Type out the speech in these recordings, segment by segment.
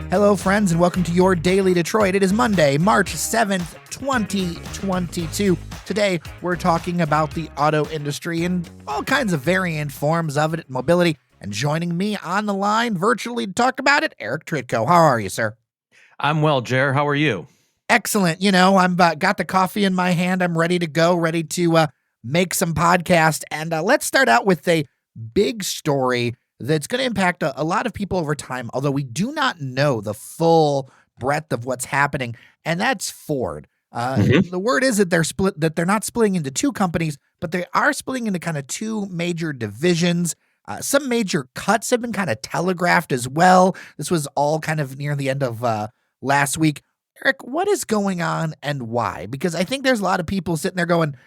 Hello, friends, and welcome to your Daily Detroit. It is Monday, March 7th, 2022. Today, we're talking about the auto industry and all kinds of variant forms of it, mobility. And joining me on the line virtually to talk about it, Eric Trytko. How are you, sir? I'm well, Jer. How are you? Excellent. I'm got the coffee in my hand. I'm ready to go, ready to make some podcast. And let's start out with a big story that's going to impact a lot of people over time, although we do not know the full breadth of what's happening, and that's Ford. The word is that they're not splitting into two companies, but they are splitting into kind of two major divisions. Some major cuts have been kind of telegraphed as well. This was all kind of near the end of last week. Eric, what is going on and why? Because I think there's a lot of people sitting there going,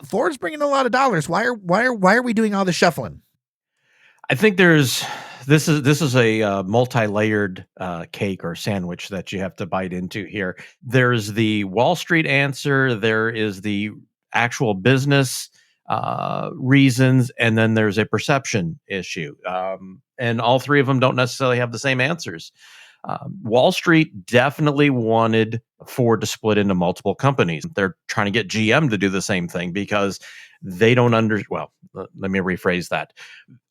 Ford's bringing a lot of dollars. Why are we doing all the shuffling? I think this is a multi-layered cake or sandwich that you have to bite into here. There's the Wall Street answer, there is the actual business reasons, and then there's a perception issue. And all three of them don't necessarily have the same answers. Wall Street definitely wanted Ford to split into multiple companies. They're trying to get GM to do the same thing because they don't let me rephrase that.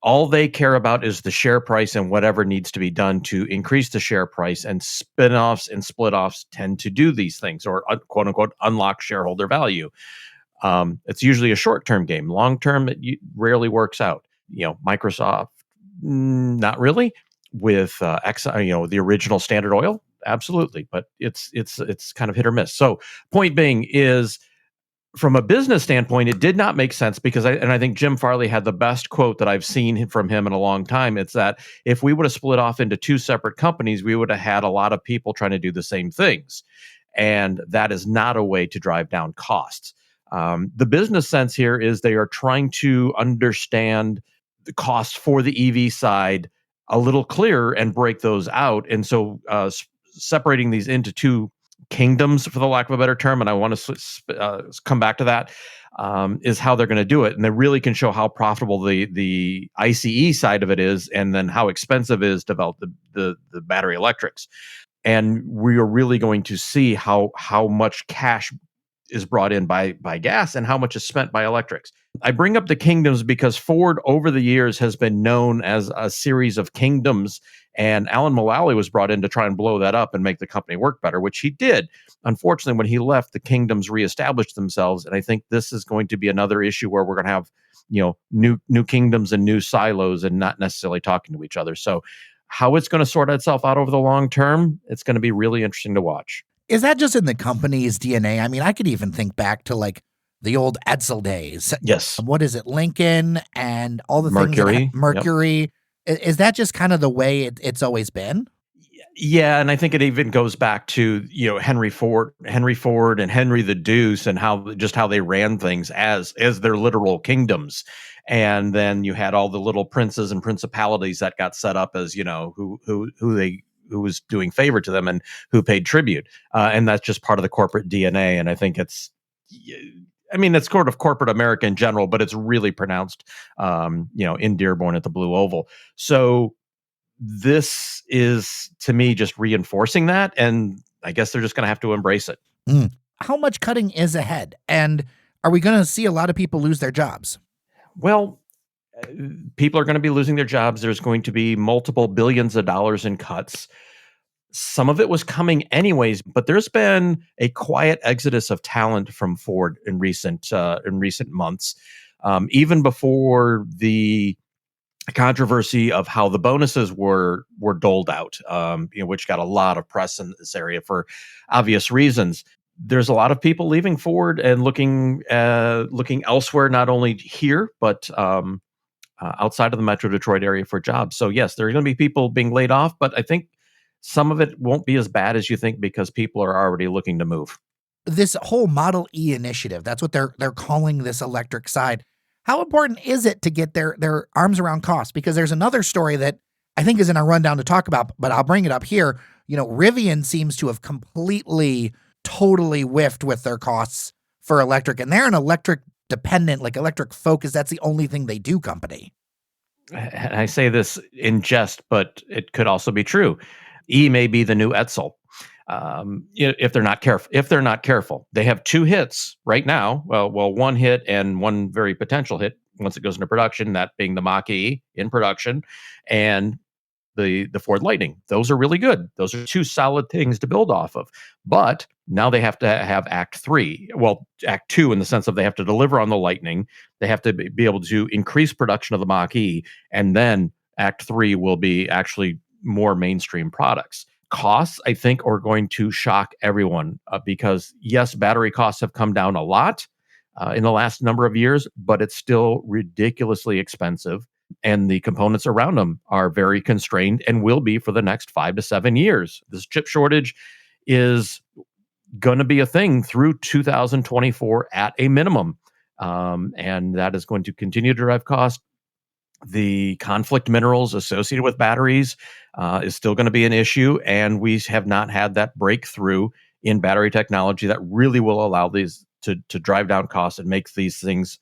All they care about is the share price and whatever needs to be done to increase the share price, and spin-offs and split-offs tend to do these things, or quote unquote unlock shareholder value. It's usually a short-term game. Long-term, it rarely works out. Microsoft, not really. With Exxon, the original Standard Oil, absolutely, but it's kind of hit or miss. So, point being is, from a business standpoint, it did not make sense because I think Jim Farley had the best quote that I've seen from him in a long time. It's that if we would have split off into two separate companies, we would have had a lot of people trying to do the same things, and that is not a way to drive down costs. The business sense here is they are trying to understand the costs for the EV side a little clearer and break those out. And so separating these into two kingdoms, for the lack of a better term, and I want to come back to that, is how they're going to do it. And they really can show how profitable the ICE side of it is, and then how expensive it is to develop the battery electrics. And we are really going to see how much cash is brought in by gas and how much is spent by electrics. I bring up the kingdoms because Ford over the years has been known as a series of kingdoms, and Alan Mulally was brought in to try and blow that up and make the company work better, which he did. Unfortunately, when he left, the kingdoms reestablished themselves, and I think this is going to be another issue where we're going to have new kingdoms and new silos and not necessarily talking to each other. So how it's going to sort itself out over the long term, it's going to be really interesting to watch. Is that just in the company's DNA? I mean, I could even think back to like the old Edsel days. Yes. What is it? Lincoln and all the Mercury. things. Mercury. Yep. Is that just kind of the way it's always been? Yeah, and I think it even goes back to Henry Ford and Henry the Deuce, and how they ran things as their literal kingdoms. And then you had all the little princes and principalities that got set up as who was doing favor to them and who paid tribute. And that's just part of the corporate DNA. And I think it's sort of corporate America in general, but it's really pronounced, in Dearborn at the Blue Oval. So this is, to me, just reinforcing that. And I guess they're just going to have to embrace it. How much cutting is ahead? And are we going to see a lot of people lose their jobs? Well, people are going to be losing their jobs. There's going to be multiple billions of dollars in cuts. Some of it was coming anyways, but there's been a quiet exodus of talent from Ford in recent months, even before the controversy of how the bonuses were doled out, which got a lot of press in this area for obvious reasons. There's a lot of people leaving Ford and looking elsewhere, not only here but outside of the Metro Detroit area for jobs. So yes, there are going to be people being laid off, but I think some of it won't be as bad as you think because people are already looking to move. This whole Model E initiative, that's what they're calling this electric side. How important is it to get their arms around costs? Because there's another story that I think is in our rundown to talk about, but I'll bring it up here. Rivian seems to have totally whiffed with their costs for electric, and they're an electric dependent, like electric focused. That's the only thing they do company. and I say this in jest, but it could also be true. E may be the new Edsel. If they're not careful, they have two hits right now. Well, one hit and one very potential hit once it goes into production. That being the Mach E in production, and the Ford Lightning. Those are really good. Those are two solid things to build off of. But now they have to have Act 3. Well, Act 2 in the sense of they have to deliver on the Lightning. They have to be able to increase production of the Mach E, and then Act 3 will be actually more mainstream products. Costs, I think, are going to shock everyone because, yes, battery costs have come down a lot in the last number of years, but it's still ridiculously expensive. And the components around them are very constrained and will be for the next 5 to 7 years. This chip shortage is going to be a thing through 2024 at a minimum. And that is going to continue to drive cost. The conflict minerals associated with batteries is still going to be an issue. And we have not had that breakthrough in battery technology that really will allow these to drive down costs and make these things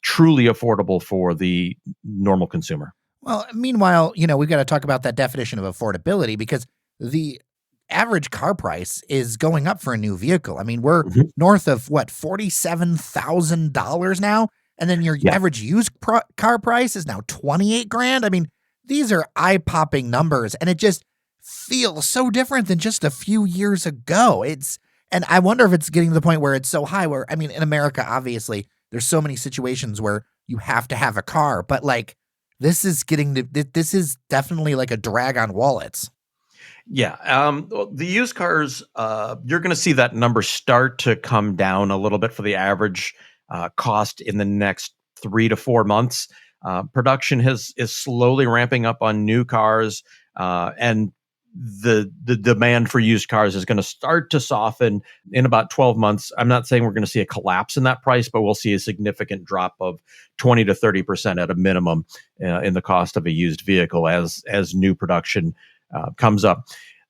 truly affordable for the normal consumer. Well, meanwhile, we've got to talk about that definition of affordability because the average car price is going up for a new vehicle. I mean, we're north of what, $47,000 now, and then your average used car price is now 28 grand. I mean, these are eye-popping numbers, and it just feels so different than just a few years ago. And I wonder if it's getting to the point where it's so high where, I mean, in America, obviously, there's so many situations where you have to have a car, but like this is definitely like a drag on wallets. Yeah. The used cars, you're going to see that number start to come down a little bit for the average cost in the next 3 to 4 months. Production is slowly ramping up on new cars, and the demand for used cars is going to start to soften in about 12 months. I'm not saying we're going to see a collapse in that price, but we'll see a significant drop of 20 to 30% at a minimum in the cost of a used vehicle as new production comes up.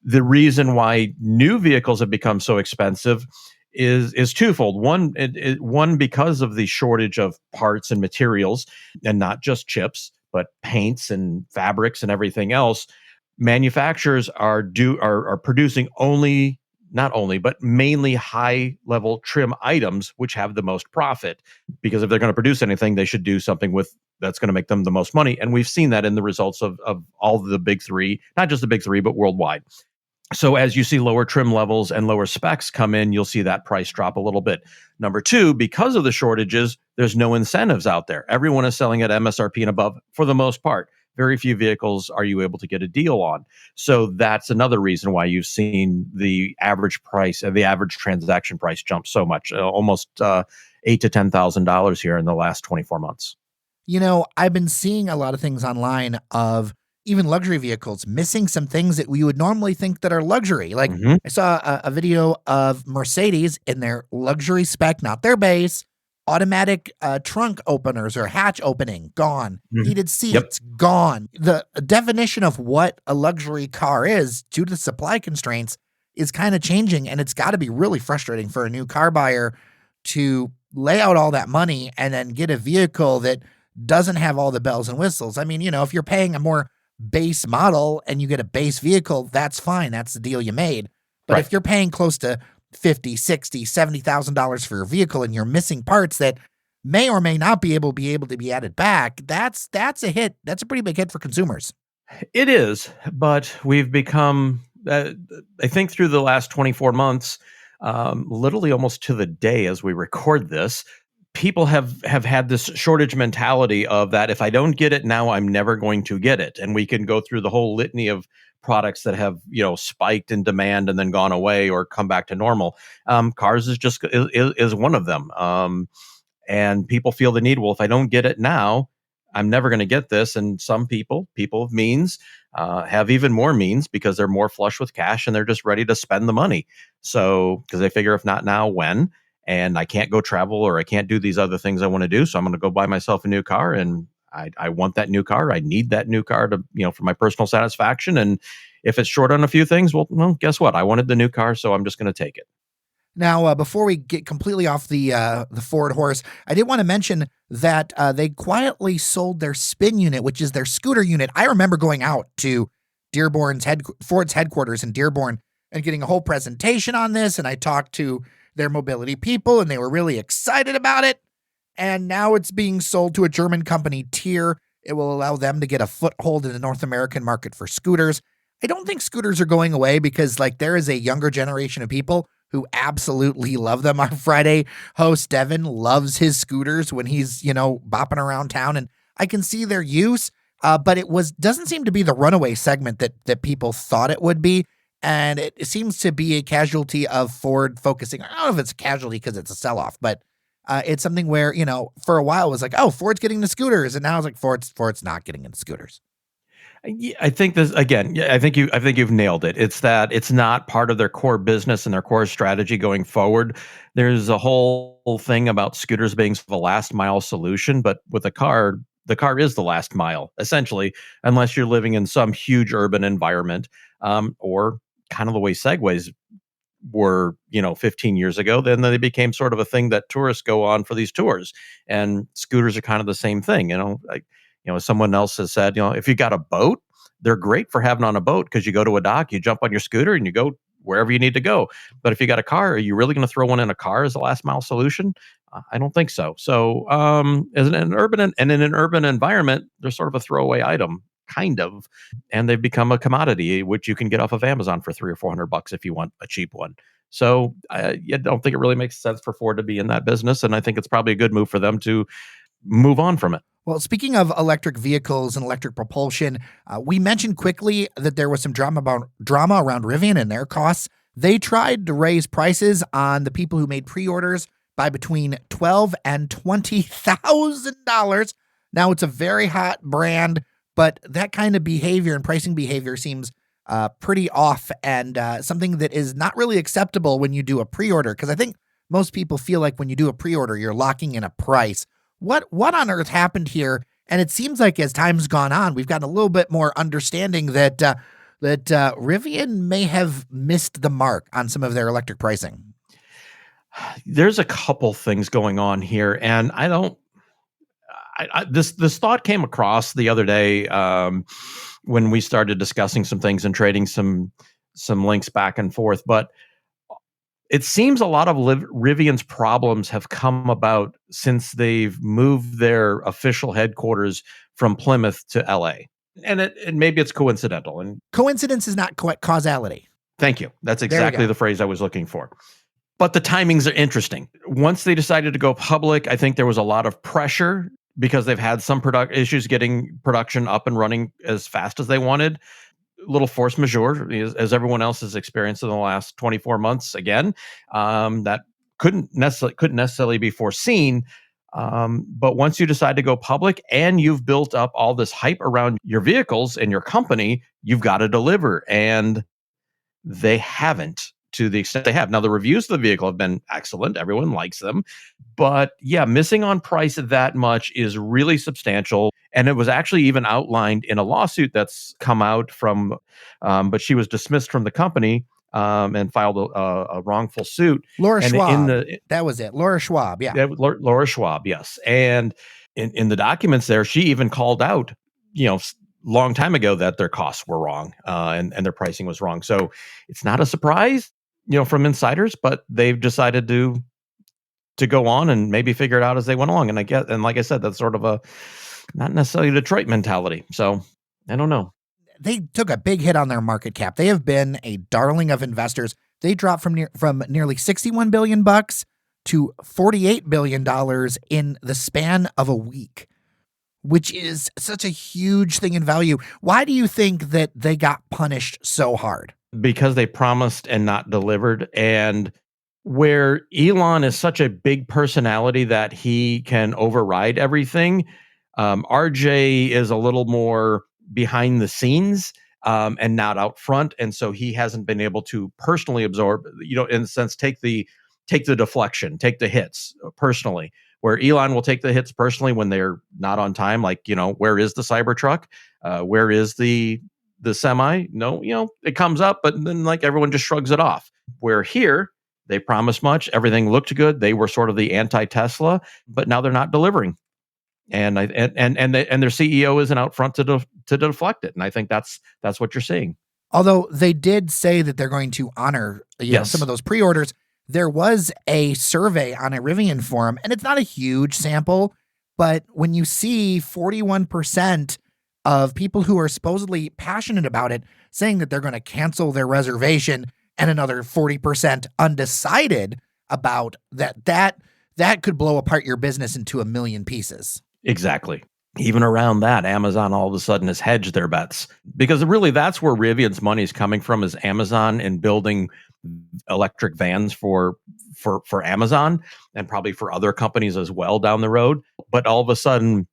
The reason why new vehicles have become so expensive is twofold. One, because of the shortage of parts and materials, and not just chips, but paints and fabrics and everything else. Manufacturers are producing but mainly high level trim items, which have the most profit. Because if they're going to produce anything, they should do something that's going to make them the most money. And we've seen that in the results of all the big three, not just the big three, but worldwide. So as you see lower trim levels and lower specs come in, you'll see that price drop a little bit. Number two, because of the shortages, there's no incentives out there. Everyone is selling at MSRP and above for the most part. Very few vehicles are you able to get a deal on. So that's another reason why you've seen the average price and the average transaction price jump so much, almost $8,000 to $10,000 here in the last 24 months. I've been seeing a lot of things online of even luxury vehicles missing some things that we would normally think that are luxury. Like I saw a video of Mercedes in their luxury spec, not their base, automatic trunk openers or hatch opening, gone. Heated seats, gone. The definition of what a luxury car is due to supply constraints is kind of changing, and it's got to be really frustrating for a new car buyer to lay out all that money and then get a vehicle that doesn't have all the bells and whistles. I mean, if you're paying a more base model and you get a base vehicle, that's fine. That's the deal you made. But if you're paying close to $50,000, $60,000, $70,000 for your vehicle and you're missing parts that may or may not be able to be added back, that's a hit. That's a pretty big hit for consumers. It is, but we've become, I think through the last 24 months, literally almost to the day as we record this, people have had this shortage mentality of that if I don't get it now, I'm never going to get it. And we can go through the whole litany of products that have spiked in demand and then gone away or come back to normal. Cars is one of them. And people feel the need, well, if I don't get it now, I'm never going to get this. And some people of means, have even more means because they're more flush with cash and they're just ready to spend the money. So, because they figure if not now, when? And I can't go travel or I can't do these other things I want to do. So I'm going to go buy myself a new car, and I want that new car. I need that new car to, for my personal satisfaction. And if it's short on a few things, well, guess what? I wanted the new car, so I'm just going to take it. Now, before we get completely off the Ford horse, I did want to mention that they quietly sold their spin unit, which is their scooter unit. I remember going out to Ford's headquarters in Dearborn and getting a whole presentation on this, and I talked to their mobility people, and they were really excited about it. And now it's being sold to a German company, Tier. It will allow them to get a foothold in the North American market for scooters. I don't think scooters are going away because, like, there is a younger generation of people who absolutely love them. Our Friday host, Devin, loves his scooters when he's, bopping around town, and I can see their use. But it doesn't seem to be the runaway segment that people thought it would be. And it seems to be a casualty of Ford focusing. I don't know if it's a casualty because it's a sell-off, but it's something where, for a while it was like, oh, Ford's getting the scooters. And now it's like Ford's not getting into scooters. Yeah, I think this again. Yeah, I think you've nailed it. It's that it's not part of their core business and their core strategy going forward. There's a whole thing about scooters being the last mile solution, but with a car, the car is the last mile essentially, unless you're living in some huge urban environment, or kind of the way Segways were, 15 years ago. Then they became sort of a thing that tourists go on for these tours, and scooters are kind of the same thing. Like, someone else has said, if you got a boat, they're great for having on a boat because you go to a dock, you jump on your scooter, and you go wherever you need to go. But if you got a car, are you really going to throw one in a car as a last mile solution? I don't think so. So, as in an urban and in an urban environment, they're sort of a throwaway item, kind of, and they've become a commodity which you can get off of Amazon for $300 or $400 if you want a cheap one. So, I don't think it really makes sense for Ford to be in that business, and I think it's probably a good move for them to move on from it. Well, speaking of electric vehicles and electric propulsion, we mentioned quickly that there was some drama around Rivian and their costs. They tried to raise prices on the people who made pre-orders by between $12,000 and $20,000. Now, it's a very hot brand, but that kind of behavior and pricing behavior seems pretty off, and something that is not really acceptable when you do a pre-order, because I think most people feel like when you do a pre-order, you're locking in a price. What on earth happened here? And it seems like as time's gone on, we've gotten a little bit more understanding that Rivian may have missed the mark on some of their electric pricing. There's a couple things going on here, and this thought came across the other day, when we started discussing some things and trading some links back and forth. But it seems a lot of Rivian's problems have come about since they've moved their official headquarters from Plymouth to LA. And maybe it's coincidental. And coincidence is not causality. Thank you. That's exactly the phrase I was looking for. But the timings are interesting. Once they decided to go public, I think there was a lot of pressure because they've had some issues getting production up and running as fast as they wanted. Little force majeure, as everyone else has experienced in the last 24 months. Again, that couldn't necessarily be foreseen. But once you decide to go public and you've built up all this hype around your vehicles and your company, you've got to deliver. And they haven't, to the extent they have. Now, the reviews of the vehicle have been excellent. Everyone likes them. But yeah, missing on price that much is really substantial. And it was actually even outlined in a lawsuit that's come out from, but she was dismissed from the company, and filed a wrongful suit. Laura Schwab. That was it. Laura Schwab. Yeah. Laura Schwab. Yes. And in the documents there, she even called out, long time ago that their costs were wrong, and their pricing was wrong. So it's not a surprise, from insiders, but they've decided to go on and maybe figure it out as they went along. And like I said, that's sort of a not necessarily Detroit mentality. So I don't know. They took a big hit on their market cap. They have been a darling of investors. They dropped from nearly $61 billion to $48 billion in the span of a week, which is such a huge thing in value. Why do you think that they got punished so hard? Because they promised and not delivered. And where Elon is such a big personality that he can override everything, RJ is a little more behind the scenes, and not out front. And so he hasn't been able to personally absorb, in a sense, take the deflection, take the hits personally, where Elon will take the hits personally when they're not on time. Like, where is the CyberTruck? Where is the semi? No, it comes up, but then like everyone just shrugs it off. Where here, They promised much. Everything looked good. They were sort of the anti-Tesla, but now they're not delivering. And their CEO isn't out front to deflect it. And I think that's what you're seeing. Although they did say that they're going to honor some of those pre-orders. There was a survey on a Rivian forum, and it's not a huge sample, but when you see 41% of people who are supposedly passionate about it saying that they're going to cancel their reservation, and another 40% undecided about that could blow apart your business into a million pieces. Exactly. Even around that, Amazon all of a sudden has hedged their bets, because really that's where Rivian's money is coming from, is Amazon and building electric vans for Amazon and probably for other companies as well down the road. But all of a sudden,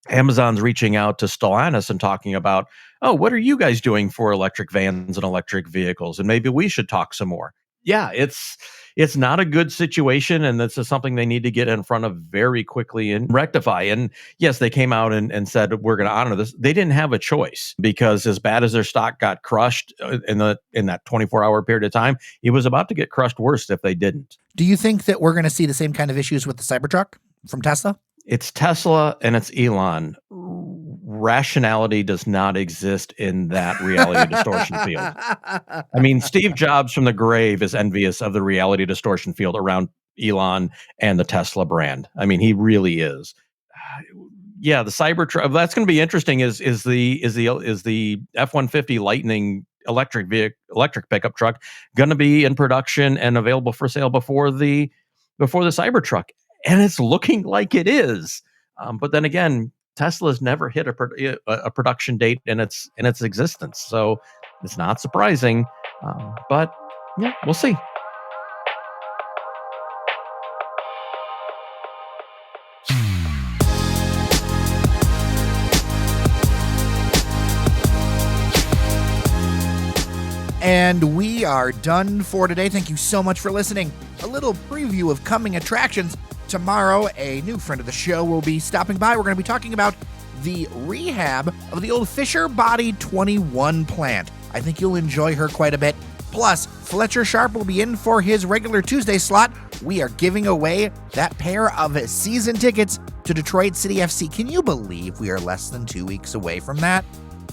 Amazon's reaching out to Stellantis and talking about, oh, what are you guys doing for electric vans and electric vehicles? And maybe we should talk some more. Yeah, it's not a good situation, and this is something they need to get in front of very quickly and rectify. And yes, they came out and said, we're going to honor this. They didn't have a choice, because as bad as their stock got crushed in that 24-hour period of time, it was about to get crushed worse if they didn't. Do you think that we're going to see the same kind of issues with the Cybertruck from Tesla? It's Tesla and it's Elon. Rationality does not exist in that reality distortion field. I mean, Steve Jobs from the grave is envious of the reality distortion field around Elon and the Tesla brand. I mean, he really is. Yeah, the Cybertruck. That's going to be interesting. Is the F-150 Lightning electric pickup truck going to be in production and available for sale before the Cybertruck? And it's looking like it is. But then again, Tesla's never hit a production date in its existence, so it's not surprising. But yeah, we'll see. And we are done for today. Thank you so much for listening. A little preview of coming attractions. Tomorrow, a new friend of the show will be stopping by. We're going to be talking about the rehab of the old Fisher Body 21 plant. I think you'll enjoy her quite a bit. Plus, Fletcher Sharp will be in for his regular Tuesday slot. We are giving away that pair of season tickets to Detroit City FC. Can you believe we are less than 2 weeks away from that?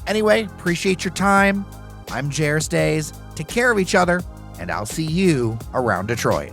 Anyway, appreciate your time. I'm Jairus Days. Take care of each other, and I'll see you around Detroit.